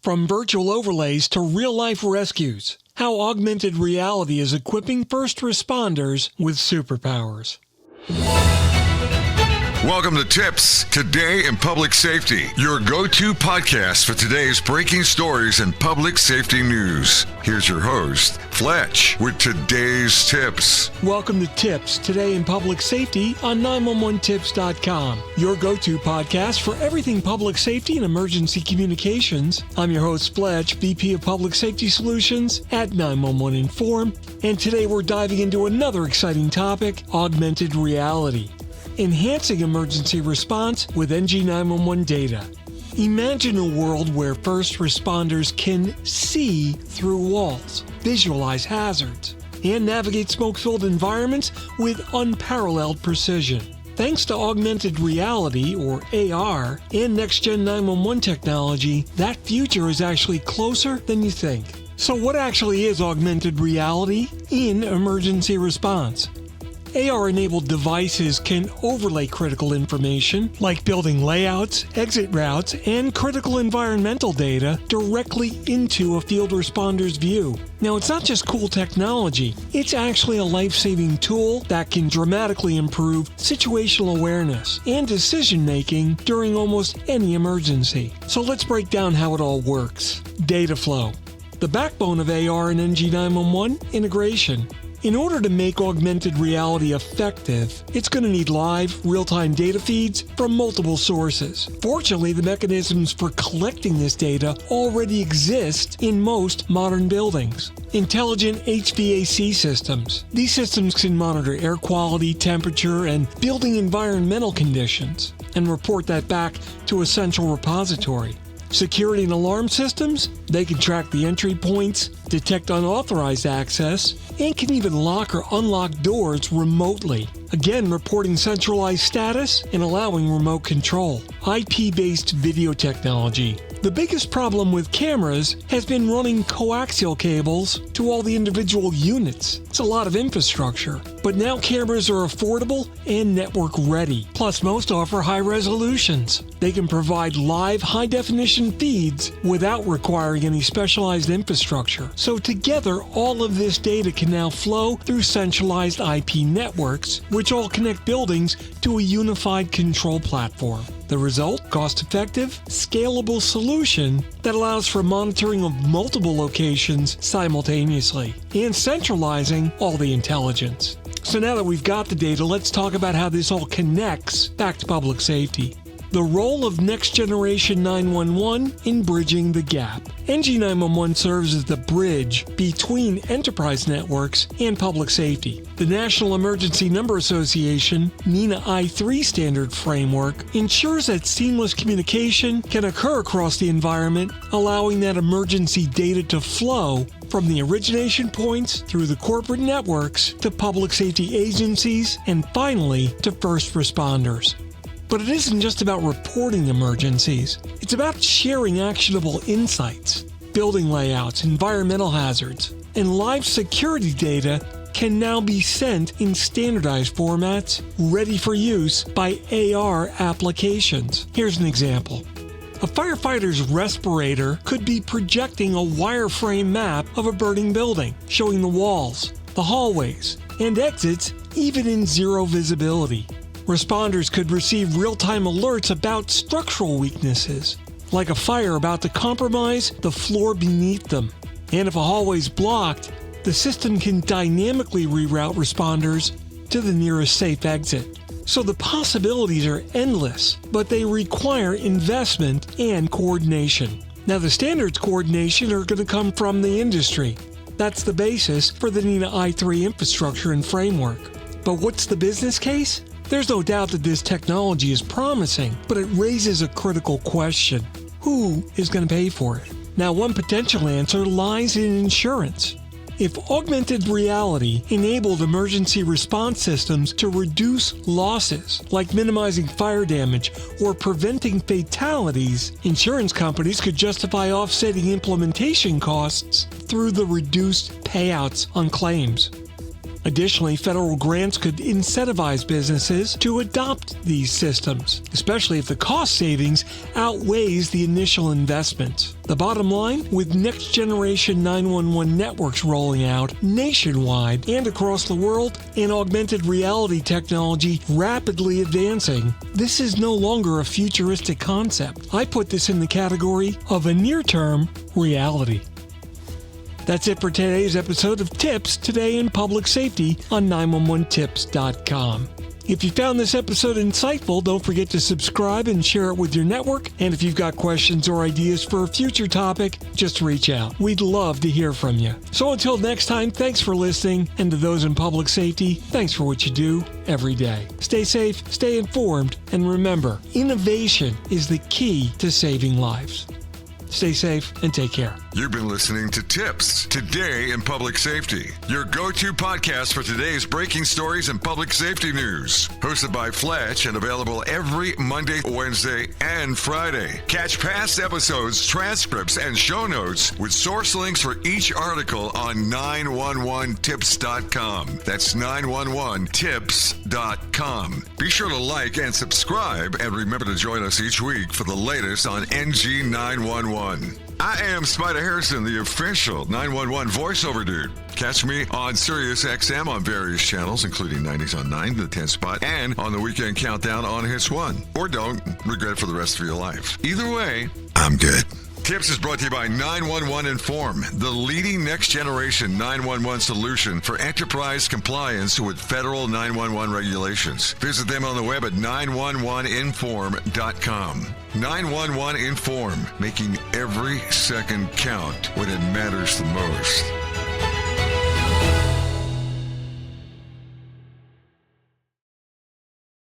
From virtual overlays to real-life rescues, how augmented reality is equipping first responders with superpowers. Welcome to TiPS, Today in Public Safety, your go-to podcast for today's breaking stories and public safety news. Here's your host, Fletch, with today's tips. Welcome to TiPS, Today in Public Safety on 911tips.com, your go-to podcast for everything public safety and emergency communications. I'm your host, Fletch, VP of Public Safety Solutions at 911 Inform, and today we're diving into another exciting topic, augmented reality. Enhancing emergency response with NG911 data. Imagine a world where first responders can see through walls, visualize hazards, and navigate smoke-filled environments with unparalleled precision. Thanks to augmented reality, or AR, and next-gen 911 technology, that future is actually closer than you think. So what actually is augmented reality in emergency response? AR-enabled devices can overlay critical information like building layouts, exit routes, and critical environmental data directly into a field responder's view. Now, it's not just cool technology, it's actually a life-saving tool that can dramatically improve situational awareness and decision-making during almost any emergency. So let's break down how it all works. Data flow. The backbone of AR and NG911, integration. In order to make augmented reality effective, it's going to need live, real-time data feeds from multiple sources. Fortunately, the mechanisms for collecting this data already exist in most modern buildings. Intelligent HVAC systems. These systems can monitor air quality, temperature, and building environmental conditions, and report that back to a central repository. Security and alarm systems, they can track the entry points, detect unauthorized access, and can even lock or unlock doors remotely. Again, reporting centralized status and allowing remote control. IP-based video technology. The biggest problem with cameras has been running coaxial cables to all the individual units. It's a lot of infrastructure. But now cameras are affordable and network ready. Plus, most offer high resolutions. They can provide live high-definition feeds without requiring any specialized infrastructure. So together, all of this data can now flow through centralized IP networks, which all connect buildings to a unified control platform. The result? Cost-effective, scalable solution that allows for monitoring of multiple locations simultaneously and centralizing all the intelligence. So now that we've got the data, let's talk about how this all connects back to public safety. The role of next-generation 911 in bridging the gap. NG911 serves as the bridge between enterprise networks and public safety. The National Emergency Number Association, NENA I3 standard framework, ensures that seamless communication can occur across the environment, allowing that emergency data to flow from the origination points through the corporate networks to public safety agencies and finally to first responders. But it isn't just about reporting emergencies. It's about sharing actionable insights. Building layouts, environmental hazards, and live security data can now be sent in standardized formats, ready for use by AR applications. Here's an example. A firefighter's respirator could be projecting a wireframe map of a burning building, showing the walls, the hallways, and exits even in zero visibility. Responders could receive real-time alerts about structural weaknesses, like a fire about to compromise the floor beneath them. And if a hallway is blocked, the system can dynamically reroute responders to the nearest safe exit. So the possibilities are endless, but they require investment and coordination. Now, the standards coordination are going to come from the industry. That's the basis for the NENA I3 infrastructure and framework. But what's the business case? There's no doubt that this technology is promising, but it raises a critical question. Who is going to pay for it? Now, one potential answer lies in insurance. If augmented reality enabled emergency response systems to reduce losses, like minimizing fire damage or preventing fatalities, insurance companies could justify offsetting implementation costs through the reduced payouts on claims. Additionally, federal grants could incentivize businesses to adopt these systems, especially if the cost savings outweighs the initial investment. The bottom line, with next-generation 911 networks rolling out nationwide and across the world, and augmented reality technology rapidly advancing, this is no longer a futuristic concept. I put this in the category of a near-term reality. That's it for today's episode of Tips Today in Public Safety on 911tips.com. If you found this episode insightful, don't forget to subscribe and share it with your network. And if you've got questions or ideas for a future topic, just reach out. We'd love to hear from you. So until next time, thanks for listening. And to those in public safety, thanks for what you do every day. Stay safe, stay informed, and remember, innovation is the key to saving lives. Stay safe and take care. You've been listening to Tips Today in Public Safety, your go-to podcast for today's breaking stories and public safety news. Hosted by Fletch and available every Monday, Wednesday, and Friday. Catch past episodes, transcripts, and show notes with source links for each article on 911tips.com. That's 911tips.com. Be sure to like and subscribe, and remember to join us each week for the latest on NG911. I am Spider Harrison, the official 911 voiceover dude. Catch me on Sirius XM on various channels, including 90s on 9, the 10 spot, and on the Weekend Countdown on Hits 1. Or don't regret it for the rest of your life. Either way, I'm good. Tips is brought to you by 911 Inform, the leading next-generation 911 solution for enterprise compliance with federal 911 regulations. Visit them on the web at 911inform.com. 911 Inform, making every second count when it matters the most.